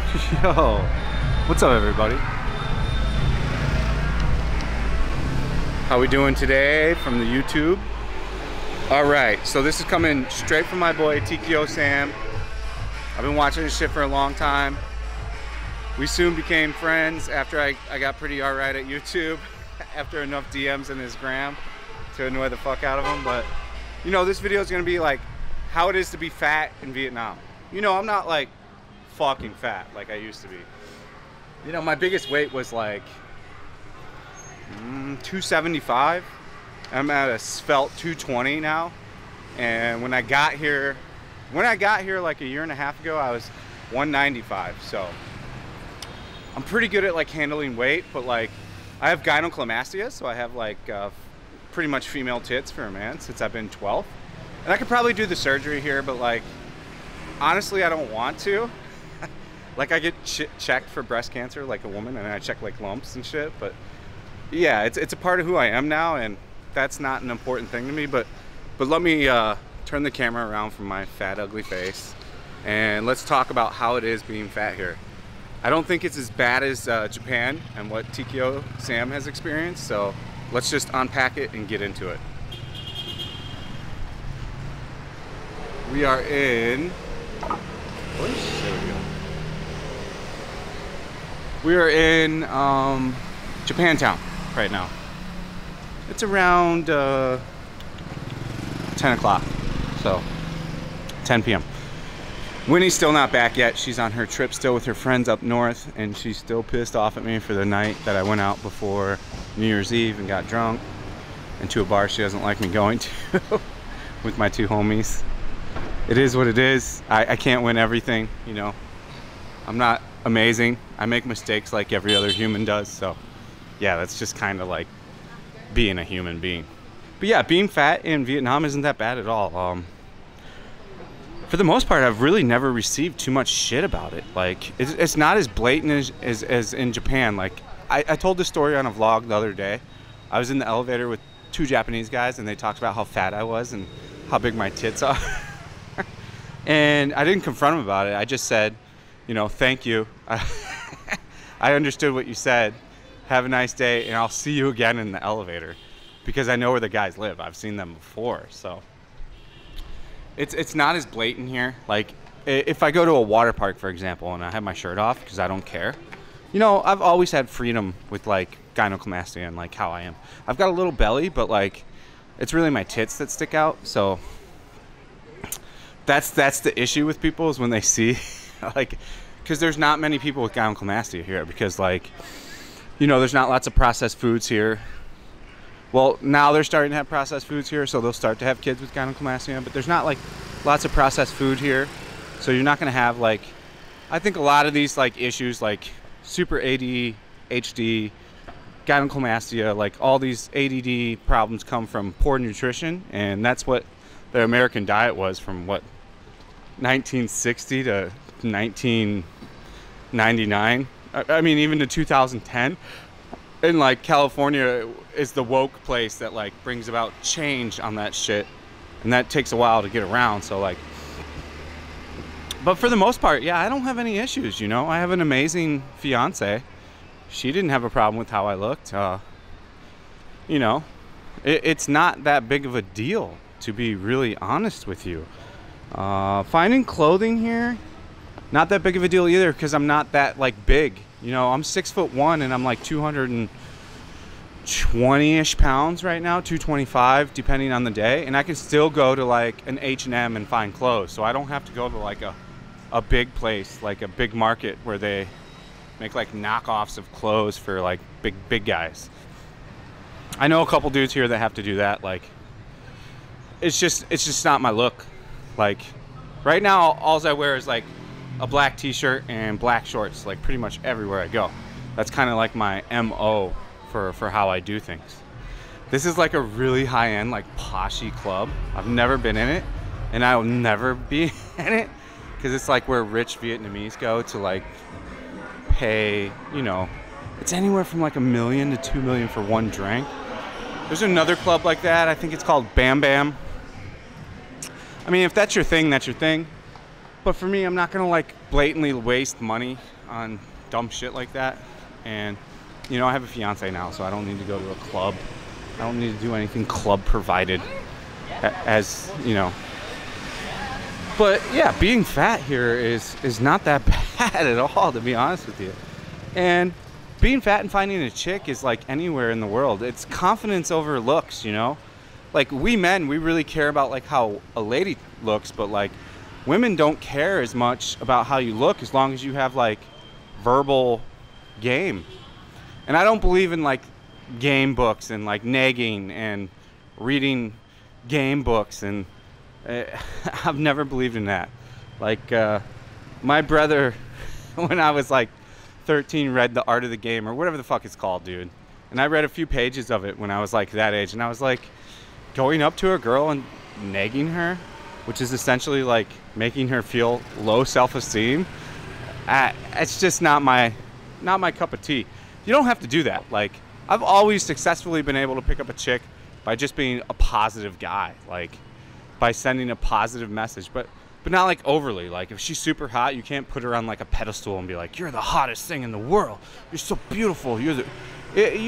Yo, what's up everybody? How we doing today from the YouTube? Alright, so this is coming straight from my boy TKO Sam. I've been watching this shit for a long time. We soon became friends after I got pretty alright at YouTube after enough DMs in his gram to annoy the fuck out of him. But you know, this video is gonna be like how it is to be fat in Vietnam. You know, I'm not like fucking fat like I used to be. You know, my biggest weight was like 275. I'm at a svelte 220 now. And when I got here like a year and a half ago, I was 195. So I'm pretty good at like handling weight, but like I have gynecomastia, so I have like pretty much female tits for a man since I've been 12. And I could probably do the surgery here, but like honestly I don't want to. Like I get checked for breast cancer like a woman, and I check like lumps and shit. But yeah, it's a part of who I am now, and that's not an important thing to me. But let me turn the camera around from my fat ugly face, and let's talk about how it is being fat here. I don't think it's as bad as Japan and what TKO Sam has experienced. So let's just unpack it and get into it. We are in. What is there we go. We are in Japantown right now. It's around 10 o'clock, so 10 p.m. Winnie's still not back yet. She's on her trip still with her friends up north, and she's still pissed off at me for the night that I went out before New Year's Eve and got drunk into a bar she doesn't like me going to with my two homies. It is what it is. I can't win everything, you know. I'm not amazing. I make mistakes like every other human does. So yeah, that's just kind of like being a human being. But yeah, being fat in Vietnam isn't that bad at all. For the most part, I've really never received too much shit about it. Like it's not as blatant as in Japan. Like I told this story on a vlog the other day. I was in the elevator with two Japanese guys, and they talked about how fat I was and how big my tits are. And I didn't confront them about it. I just said, you know, thank you. I understood what you said. Have a nice day, and I'll see you again in the elevator, because I know where the guys live. I've seen them before, so it's not as blatant here. Like if I go to a water park, for example, and I have my shirt off because I don't care. You know, I've always had freedom with like gynecomastia and like how I am. I've got a little belly, but like it's really my tits that stick out. So that's the issue with people, is when they see like, because there's not many people with gynecomastia here, because like, you know, there's not lots of processed foods here. Well, now they're starting to have processed foods here, so they'll start to have kids with gynecomastia, but there's not like lots of processed food here, so you're not going to have like, I think a lot of these like issues like super ADHD, gynecomastia, like all these ADD problems come from poor nutrition, and that's what the American diet was from what, 1960 to 1999. I mean, even to 2010. And like California is the woke place that like brings about change on that shit, and that takes a while to get around. So like, but for the most part, yeah, I don't have any issues. You know, I have an amazing fiance. She didn't have a problem with how I looked. You know, it's not that big of a deal, to be really honest with you. Finding clothing here, not that big of a deal either, because I'm not that like big. You know, I'm 6'1" and I'm like 220-ish pounds right now, 225 depending on the day, and I can still go to like an H&M and find clothes. So I don't have to go to like a big place, like a big market where they make like knockoffs of clothes for like big guys. I know a couple dudes here that have to do that. Like it's just not my look. Like right now, all I wear is like a black t-shirt and black shorts, like pretty much everywhere I go. That's kind of like my MO for how I do things. This is like a really high-end, like poshy club. I've never been in it, and I will never be in it, because it's like where rich Vietnamese go to like pay, you know, it's anywhere from like $1 million to $2 million for one drink. There's another club like that. I think it's called Bam Bam. I mean, if that's your thing, that's your thing. But for me, I'm not gonna like blatantly waste money on dumb shit like that. And, you know, I have a fiance now, so I don't need to go to a club. I don't need to do anything club provided, as, you know. But yeah, being fat here is not that bad at all, to be honest with you. And being fat and finding a chick is like anywhere in the world. It's confidence over looks, you know? Like, we men, we really care about like how a lady looks, but like women don't care as much about how you look as long as you have like verbal game. And I don't believe in like game books and like nagging and reading game books, and I've never believed in that. Like my brother, when I was like 13, read The Art of the Game or whatever the fuck it's called, dude. And I read a few pages of it when I was like that age, and I was like, going up to a girl and nagging her, which is essentially like making her feel low self-esteem, it's just not my cup of tea. You don't have to do that. Like, I've always successfully been able to pick up a chick by just being a positive guy, like by sending a positive message, but not like overly. Like, if she's super hot, you can't put her on like a pedestal and be like, you're the hottest thing in the world, you're so beautiful, you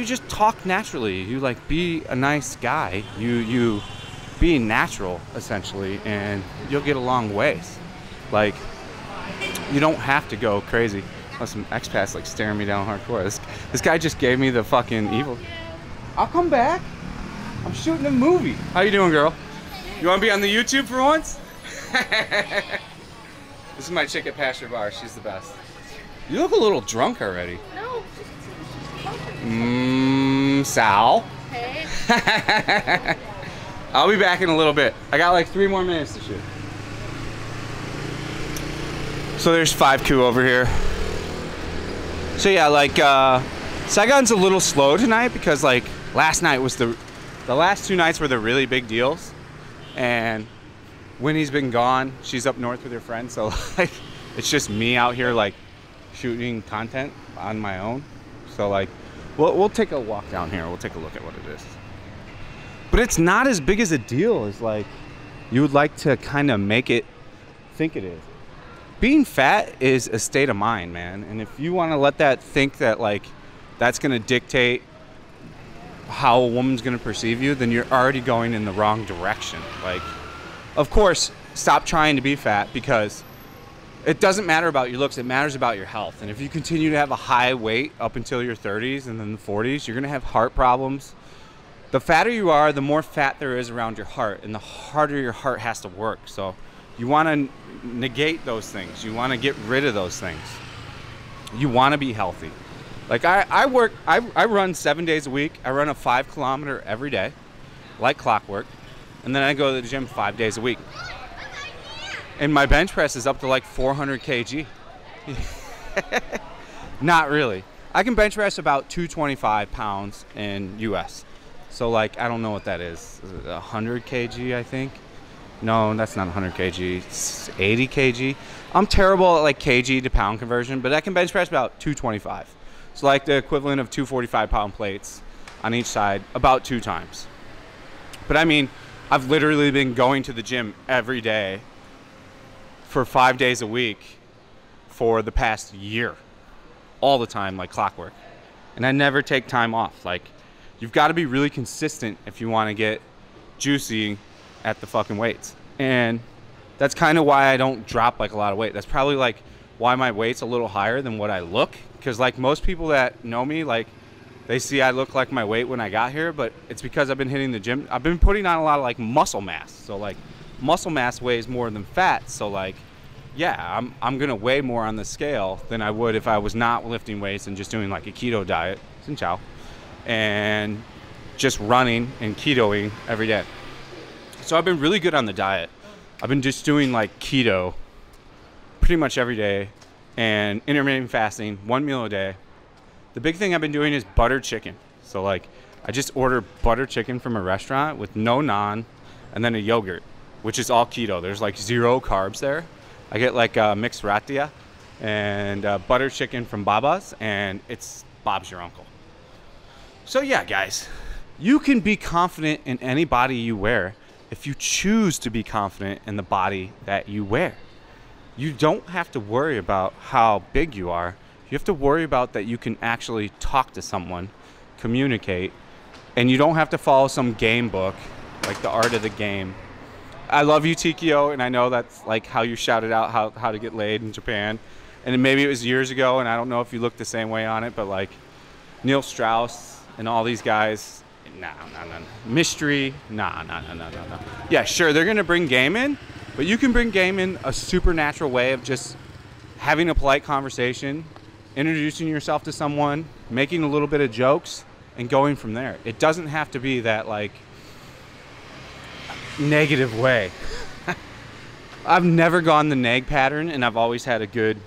just talk naturally. You like be a nice guy. You be natural, essentially, and you'll get a long ways. Like, you don't have to go crazy. Oh, some expats like staring me down hardcore. This guy just gave me the fucking evil. I'll come back. I'm shooting a movie. How you doing, girl? You want to be on the YouTube for once? This is my chick at Pasture Bar. She's the best. You look a little drunk already. No. Sal. Hey. I'll be back in a little bit. I got like 3 more minutes to shoot. So there's 5Q over here. So yeah, like Saigon's a little slow tonight because like last night was the last 2 nights were the really big deals, and Winnie's been gone. She's up north with her friends, so like it's just me out here like shooting content on my own. So like we'll take a walk down here. We'll take a look at what it is. But it's not as big as a deal as like you would like to kind of make it think it is. Being fat is a state of mind, man. And if you want to let that think that like that's going to dictate how a woman's going to perceive you, then you're already going in the wrong direction. Like, of course, stop trying to be fat, because it doesn't matter about your looks, it matters about your health. And if you continue to have a high weight up until your 30s and then the 40s, you're going to have heart problems. The fatter you are, the more fat there is around your heart, and the harder your heart has to work. So you want to negate those things. You want to get rid of those things. You want to be healthy. Like I run 7 days a week. I run a 5 kilometer every day, like clockwork. And then I go to the gym 5 days a week. And my bench press is up to like 400 kg. Not really. I can bench press about 225 pounds in US. So like, I don't know what that is. Is it 100 kg, I think? No, that's not 100 kg. It's 80 kg. I'm terrible at like kg to pound conversion, but I can bench press about 225. So like the equivalent of 245 pound plates on each side about 2 times. But I mean, I've literally been going to the gym every day for 5 days a week for the past year, all the time, like clockwork. And I never take time off. Like, you've got to be really consistent if you want to get juicy at the fucking weights. And that's kind of why I don't drop like a lot of weight. That's probably like why my weight's a little higher than what I look. Because like most people that know me, like they see I look like my weight when I got here, but it's because I've been hitting the gym. I've been putting on a lot of like muscle mass. So like muscle mass weighs more than fat. So like, yeah, I'm gonna weigh more on the scale than I would if I was not lifting weights and just doing like a keto diet, sin chow, and just running and ketoing every day. So I've been really good on the diet. I've been just doing like keto pretty much every day and intermittent fasting, 1 meal a day. The big thing I've been doing is butter chicken. So like I just order butter chicken from a restaurant with no naan and then a yogurt, which is all keto. There's like 0 carbs there. I get like mixed ratia and butter chicken from Baba's, and it's Bob's your uncle. So yeah, guys, you can be confident in any body you wear if you choose to be confident in the body that you wear. You don't have to worry about how big you are You have to worry about that you can actually talk to someone, communicate, and you don't have to follow some game book, like the art of the game. I love you, Tikio, and I know that's like how you shouted out how to get laid in Japan. And maybe it was years ago, and I don't know if you look the same way on it, but like Neil Strauss and all these guys, no. Mystery, no. Yeah, sure, they're gonna bring game in, but you can bring game in a supernatural way of just having a polite conversation, introducing yourself to someone, making a little bit of jokes, and going from there. It doesn't have to be that like negative way. I've never gone the neg pattern, and I've always had a good,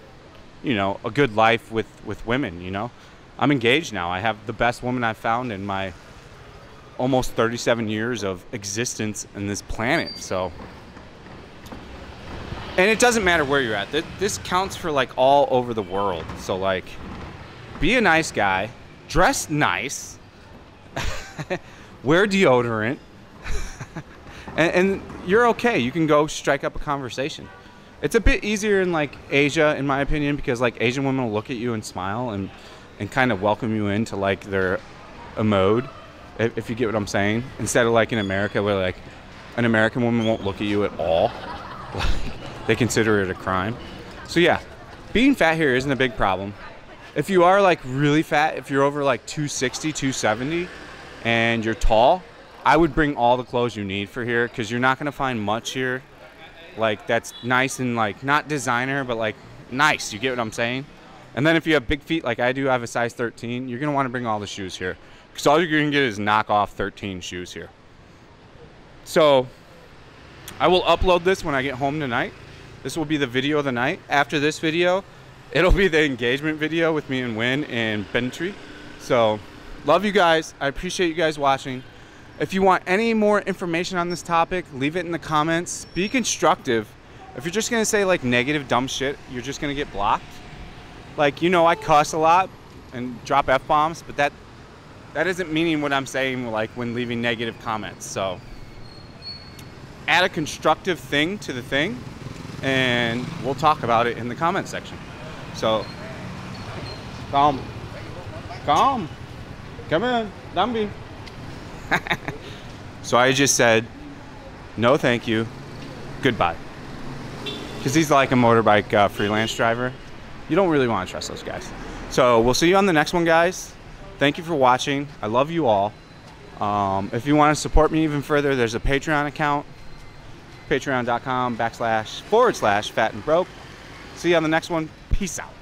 a good life with women. I'm engaged now. I have the best woman I've found in my almost 37 years of existence in this planet. So, and it doesn't matter where you're at. This counts for like all over the world. So like, be a nice guy, dress nice, wear deodorant, and you're okay. You can go strike up a conversation. It's a bit easier in like Asia, in my opinion, because like Asian women will look at you and smile and kind of welcome you into like their mode, if you get what I'm saying. Instead of like in America, where like an American woman won't look at you at all. Like, they consider it a crime. So yeah, being fat here isn't a big problem. If you are like really fat, if you're over like 260, 270, and you're tall, I would bring all the clothes you need for here, because you're not going to find much here like that's nice and like not designer, but like nice. You get what I'm saying? And then if you have big feet like I do, I have a size 13, you're going to want to bring all the shoes here, because all you're going to get is knockoff 13 shoes here. So I will upload this when I get home tonight. This will be the video of the night. After this video, it'll be the engagement video with me and Win and Bentry. So love you guys. I appreciate you guys watching. If you want any more information on this topic, leave it in the comments. Be constructive. If you're just gonna say like negative dumb shit, you're just gonna get blocked. Like, I cuss a lot and drop F-bombs, but that isn't meaning what I'm saying like when leaving negative comments. So add a constructive thing to the thing, and we'll talk about it in the comment section. So calm, come in, Dumby. So I just said no thank you, goodbye, because he's like a motorbike freelance driver. You don't really want to trust those guys. So we'll see you on the next one, guys. Thank you for watching. I love you all. If you want to support me even further, there's a Patreon account, patreon.com//fat and broke. See you on the next one. Peace out.